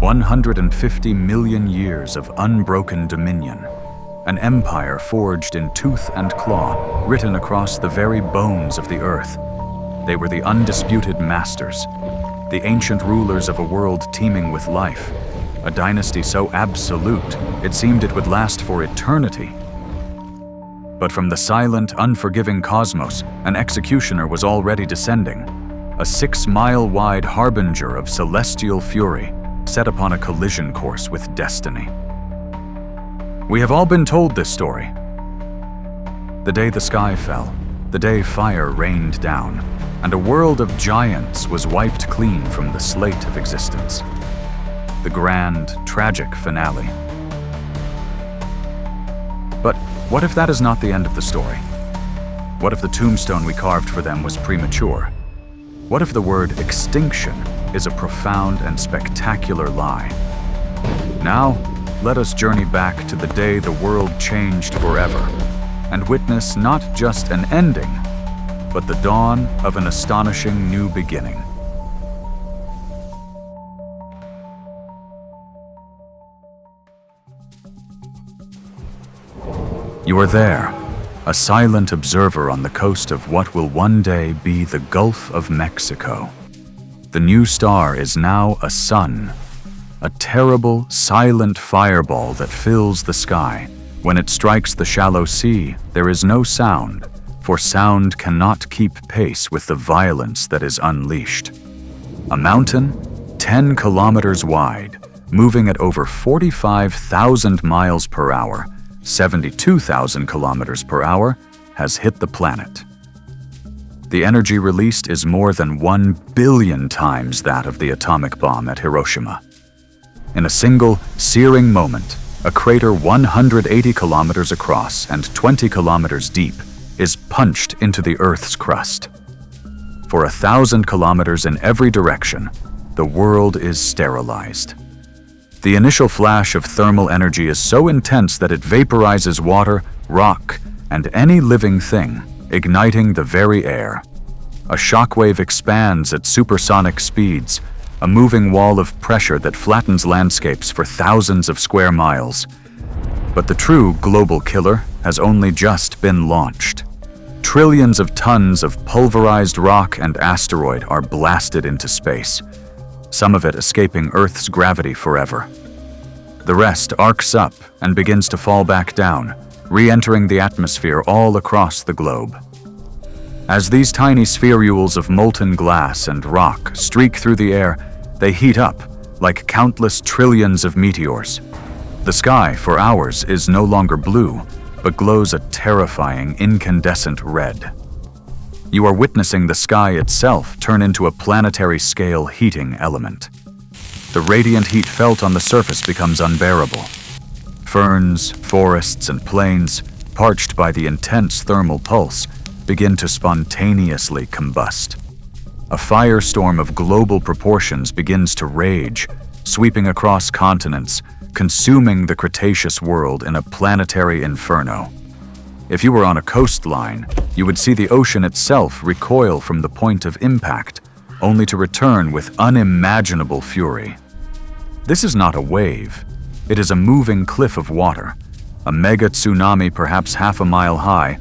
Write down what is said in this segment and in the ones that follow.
150 million years of unbroken dominion. An empire forged in tooth and claw, written across the very bones of the earth. They were the undisputed masters, the ancient rulers of a world teeming with life, a dynasty so absolute it seemed it would last for eternity. But from the silent, unforgiving cosmos, an executioner was already descending, a 6-mile-wide harbinger of celestial fury, set upon a collision course with destiny. We have all been told this story. The day the sky fell, the day fire rained down, and a world of giants was wiped clean from the slate of existence. The grand, tragic finale. But what if that is not the end of the story? What if the tombstone we carved for them was premature? What if the word extinction is a profound and spectacular lie? Now, let us journey back to the day the world changed forever and witness not just an ending, but the dawn of an astonishing new beginning. You are there, a silent observer on the coast of what will one day be the Gulf of Mexico. The new star is now a sun, a terrible, silent fireball that fills the sky. When it strikes the shallow sea, there is no sound, for sound cannot keep pace with the violence that is unleashed. A mountain, 10 kilometers wide, moving at over 45,000 miles per hour, 72,000 kilometers per hour, has hit the planet. The energy released is more than 1 billion times that of the atomic bomb at Hiroshima. In a single, searing moment, a crater 180 kilometers across and 20 kilometers deep is punched into the Earth's crust. For 1,000 kilometers in every direction, the world is sterilized. The initial flash of thermal energy is so intense that it vaporizes water, rock, and any living thing, igniting the very air. A shockwave expands at supersonic speeds, a moving wall of pressure that flattens landscapes for thousands of square miles. But the true global killer has only just been launched. Trillions of tons of pulverized rock and asteroid are blasted into space, some of it escaping Earth's gravity forever. The rest arcs up and begins to fall back down, re-entering the atmosphere all across the globe. As these tiny spherules of molten glass and rock streak through the air, they heat up like countless trillions of meteors. The sky, for hours, is no longer blue, but glows a terrifying incandescent red. You are witnessing the sky itself turn into a planetary-scale heating element. The radiant heat felt on the surface becomes unbearable. Ferns, forests, and plains, parched by the intense thermal pulse, begin to spontaneously combust. A firestorm of global proportions begins to rage, sweeping across continents, consuming the Cretaceous world in a planetary inferno. If you were on a coastline, you would see the ocean itself recoil from the point of impact, only to return with unimaginable fury. This is not a wave. It is a moving cliff of water, a mega tsunami perhaps half a mile high,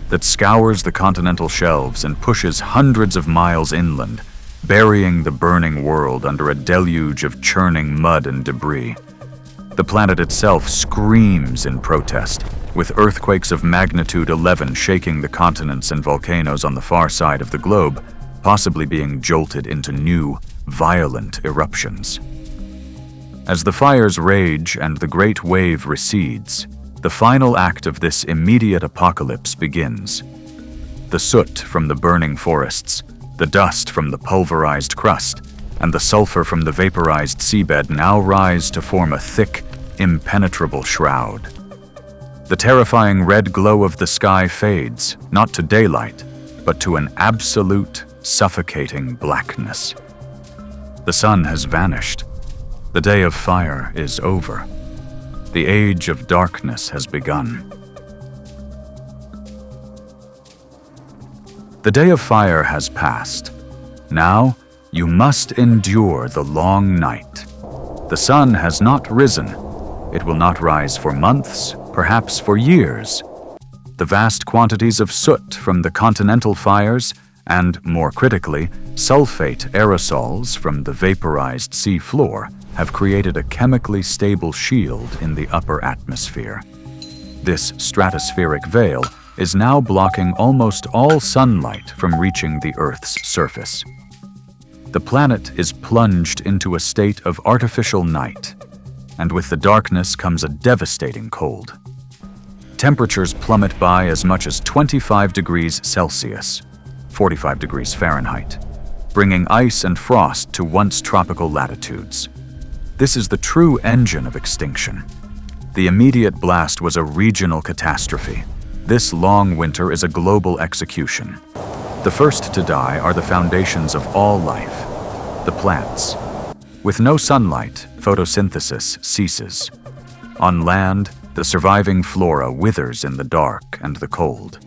that scours the continental shelves and pushes hundreds of miles inland, burying the burning world under a deluge of churning mud and debris. The planet itself screams in protest, with earthquakes of magnitude 11 shaking the continents and volcanoes on the far side of the globe, possibly being jolted into new, violent eruptions. As the fires rage and the great wave recedes, the final act of this immediate apocalypse begins. The soot from the burning forests, the dust from the pulverized crust, and the sulfur from the vaporized seabed now rise to form a thick, impenetrable shroud. The terrifying red glow of the sky fades, not to daylight, but to an absolute, suffocating blackness. The sun has vanished. The day of fire is over. The age of darkness has begun. The day of fire has passed. Now, you must endure the long night. The sun has not risen. It will not rise for months, perhaps for years. The vast quantities of soot from the continental fires and, more critically, sulfate aerosols from the vaporized sea floor have created a chemically stable shield in the upper atmosphere. This stratospheric veil is now blocking almost all sunlight from reaching the Earth's surface. The planet is plunged into a state of artificial night, and with the darkness comes a devastating cold. Temperatures plummet by as much as 25 degrees Celsius, 45 degrees Fahrenheit, bringing ice and frost to once tropical latitudes. This is the true engine of extinction. The immediate blast was a regional catastrophe. This long winter is a global execution. The first to die are the foundations of all life, the plants. With no sunlight, photosynthesis ceases. On land, the surviving flora withers in the dark and the cold.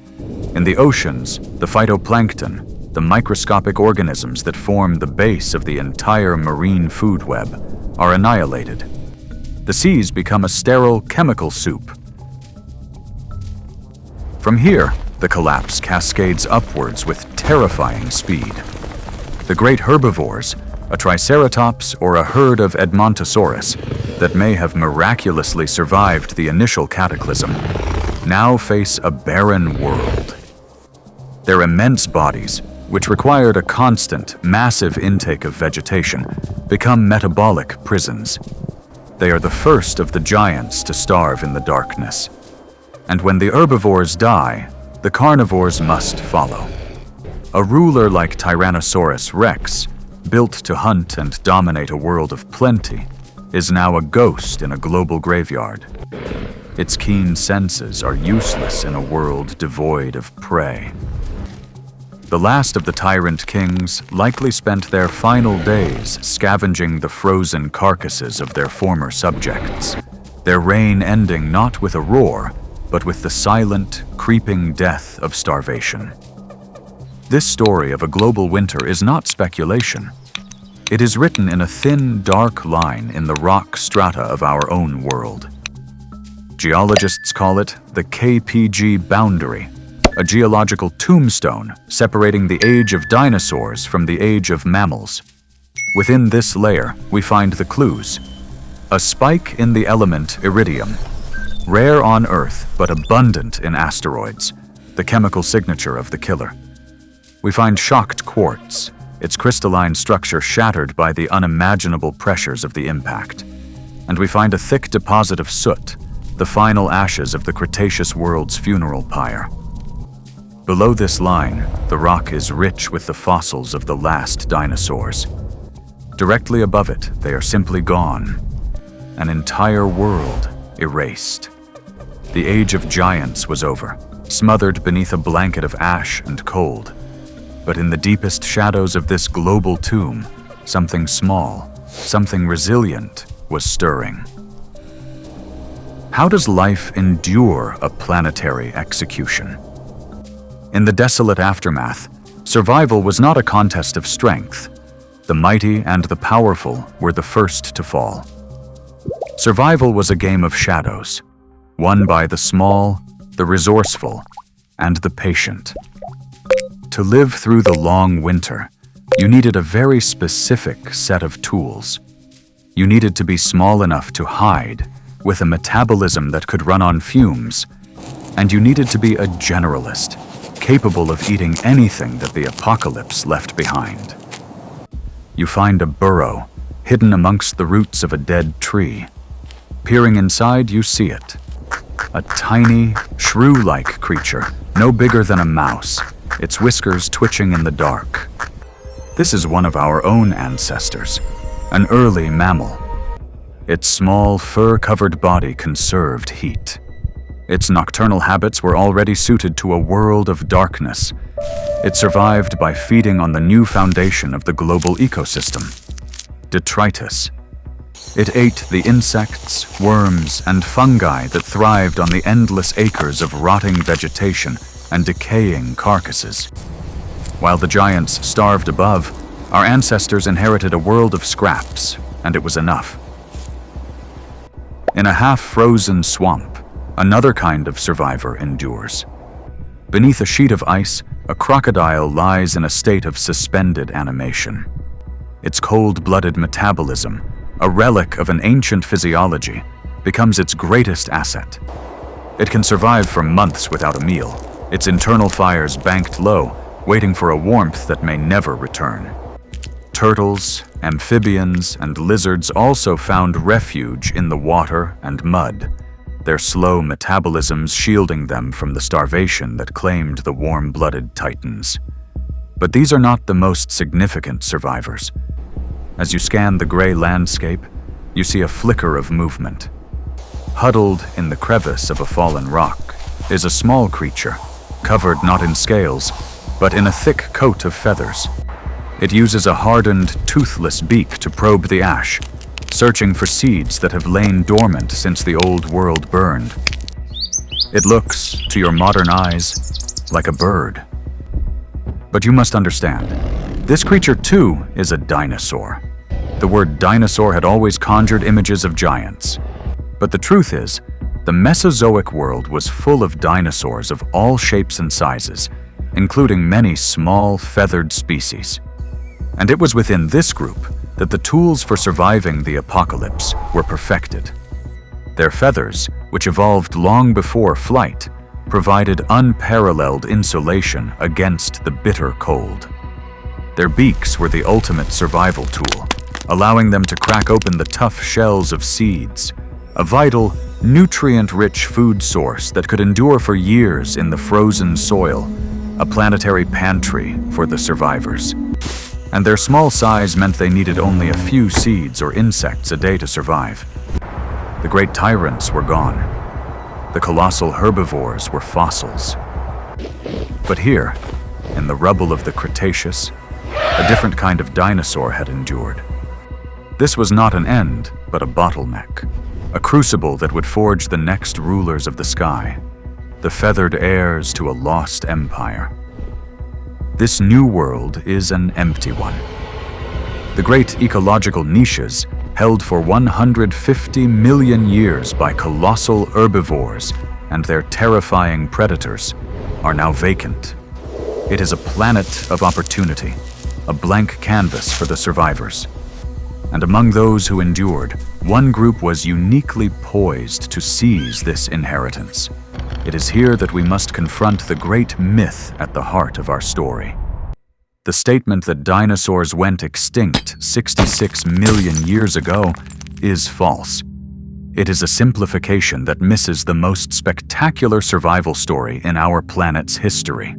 In the oceans, the phytoplankton, the microscopic organisms that form the base of the entire marine food web, are annihilated. The seas become a sterile chemical soup. From here, the collapse cascades upwards with terrifying speed. The great herbivores, a triceratops or a herd of Edmontosaurus that may have miraculously survived the initial cataclysm, now face a barren world. Their immense bodies, which required a constant, massive intake of vegetation, become metabolic prisons. They are the first of the giants to starve in the darkness. And when the herbivores die, the carnivores must follow. A ruler like Tyrannosaurus Rex, built to hunt and dominate a world of plenty, is now a ghost in a global graveyard. Its keen senses are useless in a world devoid of prey. The last of the tyrant kings likely spent their final days scavenging the frozen carcasses of their former subjects, their reign ending not with a roar, but with the silent, creeping death of starvation. This story of a global winter is not speculation. It is written in a thin, dark line in the rock strata of our own world. Geologists call it the KPG boundary, a geological tombstone separating the age of dinosaurs from the age of mammals. Within this layer, we find the clues. A spike in the element iridium, rare on Earth but abundant in asteroids, the chemical signature of the killer. We find shocked quartz, its crystalline structure shattered by the unimaginable pressures of the impact. And we find a thick deposit of soot, the final ashes of the Cretaceous world's funeral pyre. Below this line, the rock is rich with the fossils of the last dinosaurs. Directly above it, they are simply gone. An entire world erased. The age of giants was over, smothered beneath a blanket of ash and cold. But in the deepest shadows of this global tomb, something small, something resilient was stirring. How does life endure a planetary execution? In the desolate aftermath, survival was not a contest of strength. The mighty and the powerful were the first to fall. Survival was a game of shadows, won by the small, the resourceful, and the patient. To live through the long winter, you needed a very specific set of tools. You needed to be small enough to hide, with a metabolism that could run on fumes, and you needed to be a generalist, capable of eating anything that the apocalypse left behind. You find a burrow, hidden amongst the roots of a dead tree. Peering inside, you see it. A tiny, shrew-like creature, no bigger than a mouse, its whiskers twitching in the dark. This is one of our own ancestors, an early mammal. Its small, fur-covered body conserved heat. Its nocturnal habits were already suited to a world of darkness. It survived by feeding on the new foundation of the global ecosystem, detritus. It ate the insects, worms, and fungi that thrived on the endless acres of rotting vegetation and decaying carcasses. While the giants starved above, our ancestors inherited a world of scraps, and it was enough. In a half-frozen swamp, another kind of survivor endures. Beneath a sheet of ice, a crocodile lies in a state of suspended animation. Its cold-blooded metabolism, a relic of an ancient physiology, becomes its greatest asset. It can survive for months without a meal, its internal fires banked low, waiting for a warmth that may never return. Turtles, amphibians, and lizards also found refuge in the water and mud, their slow metabolisms shielding them from the starvation that claimed the warm-blooded titans. But these are not the most significant survivors. As you scan the gray landscape, you see a flicker of movement. Huddled in the crevice of a fallen rock is a small creature, covered not in scales, but in a thick coat of feathers. It uses a hardened, toothless beak to probe the ash, searching for seeds that have lain dormant since the old world burned. It looks, to your modern eyes, like a bird. But you must understand, this creature too is a dinosaur. The word dinosaur had always conjured images of giants. But the truth is, the Mesozoic world was full of dinosaurs of all shapes and sizes, including many small, feathered species. And it was within this group that the tools for surviving the apocalypse were perfected. Their feathers, which evolved long before flight, provided unparalleled insulation against the bitter cold. Their beaks were the ultimate survival tool, allowing them to crack open the tough shells of seeds, a vital, nutrient-rich food source that could endure for years in the frozen soil, a planetary pantry for the survivors. And their small size meant they needed only a few seeds or insects a day to survive. The great tyrants were gone. The colossal herbivores were fossils. But here, in the rubble of the Cretaceous, a different kind of dinosaur had endured. This was not an end, but a bottleneck, a crucible that would forge the next rulers of the sky, the feathered heirs to a lost empire. This new world is an empty one. The great ecological niches, held for 150 million years by colossal herbivores and their terrifying predators, are now vacant. It is a planet of opportunity, a blank canvas for the survivors. And among those who endured, one group was uniquely poised to seize this inheritance. It is here that we must confront the great myth at the heart of our story. The statement that dinosaurs went extinct 66 million years ago is false. It is a simplification that misses the most spectacular survival story in our planet's history.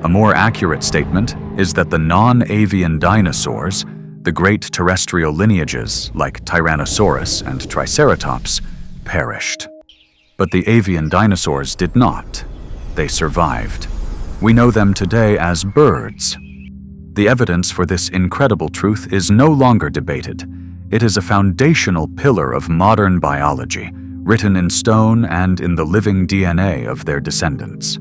A more accurate statement is that the non-avian dinosaurs, the great terrestrial lineages like Tyrannosaurus and Triceratops, perished. But the avian dinosaurs did not. They survived. We know them today as birds. The evidence for this incredible truth is no longer debated. It is a foundational pillar of modern biology, written in stone and in the living DNA of their descendants.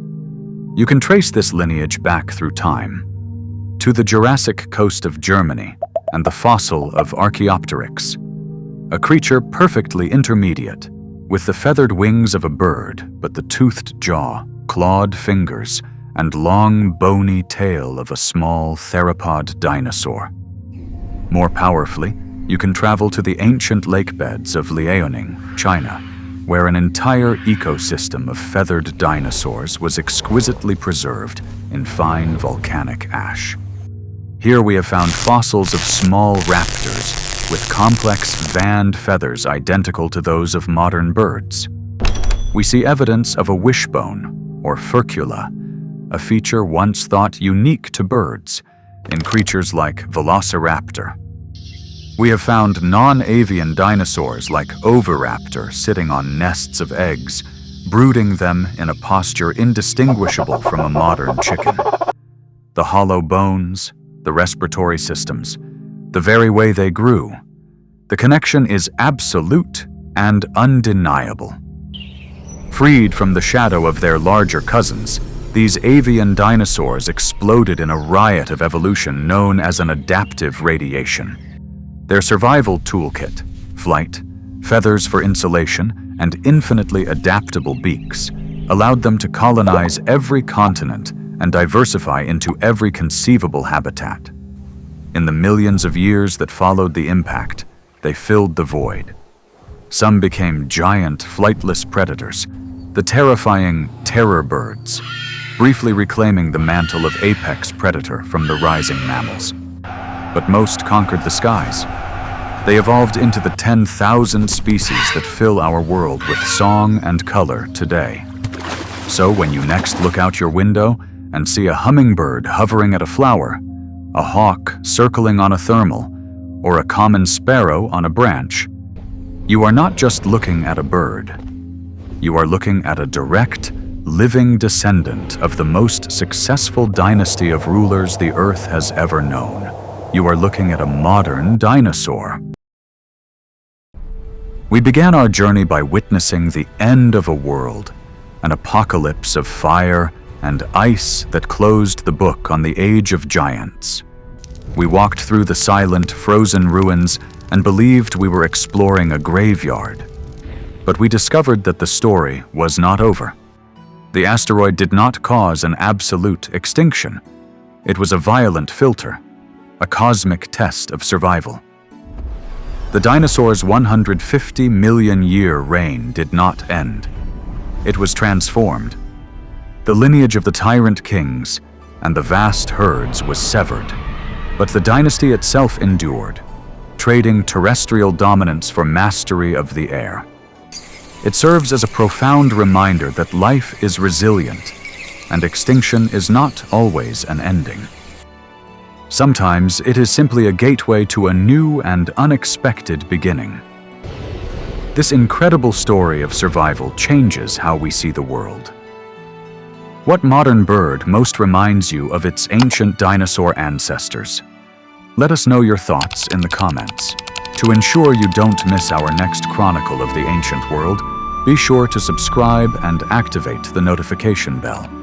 You can trace this lineage back through time, to the Jurassic coast of Germany and the fossil of Archaeopteryx, a creature perfectly intermediate, with the feathered wings of a bird but the toothed jaw, clawed fingers, and long, bony tail of a small theropod dinosaur. More powerfully, you can travel to the ancient lake beds of Liaoning, China, where an entire ecosystem of feathered dinosaurs was exquisitely preserved in fine volcanic ash. Here we have found fossils of small raptors with complex vanned feathers identical to those of modern birds. We see evidence of a wishbone, or furcula, a feature once thought unique to birds, in creatures like Velociraptor. We have found non-avian dinosaurs like Oviraptor sitting on nests of eggs, brooding them in a posture indistinguishable from a modern chicken. The hollow bones, the respiratory systems, the very way they grew. The connection is absolute and undeniable. Freed from the shadow of their larger cousins, these avian dinosaurs exploded in a riot of evolution known as an adaptive radiation. Their survival toolkit, flight, Feathers for insulation and infinitely adaptable beaks allowed them to colonize every continent and diversify into every conceivable habitat. In the millions of years that followed the impact, they filled the void. Some became giant, flightless predators, the terrifying terror birds, briefly reclaiming the mantle of apex predator from the rising mammals. But most conquered the skies. They evolved into the 10,000 species that fill our world with song and color today. So when you next look out your window and see a hummingbird hovering at a flower, a hawk circling on a thermal, or a common sparrow on a branch, you are not just looking at a bird. You are looking at a direct, living descendant of the most successful dynasty of rulers the Earth has ever known. You are looking at a modern dinosaur. We began our journey by witnessing the end of a world, an apocalypse of fire and ice that closed the book on the age of giants. We walked through the silent, frozen ruins and believed we were exploring a graveyard. But we discovered that the story was not over. The asteroid did not cause an absolute extinction. It was a violent filter, a cosmic test of survival. The dinosaurs' 150 million year reign did not end. It was transformed. The lineage of the tyrant kings and the vast herds was severed, but the dynasty itself endured, trading terrestrial dominance for mastery of the air. It serves as a profound reminder that life is resilient, and extinction is not always an ending. Sometimes it is simply a gateway to a new and unexpected beginning. This incredible story of survival changes how we see the world. What modern bird most reminds you of its ancient dinosaur ancestors? Let us know your thoughts in the comments. To ensure you don't miss our next chronicle of the ancient world, be sure to subscribe and activate the notification bell.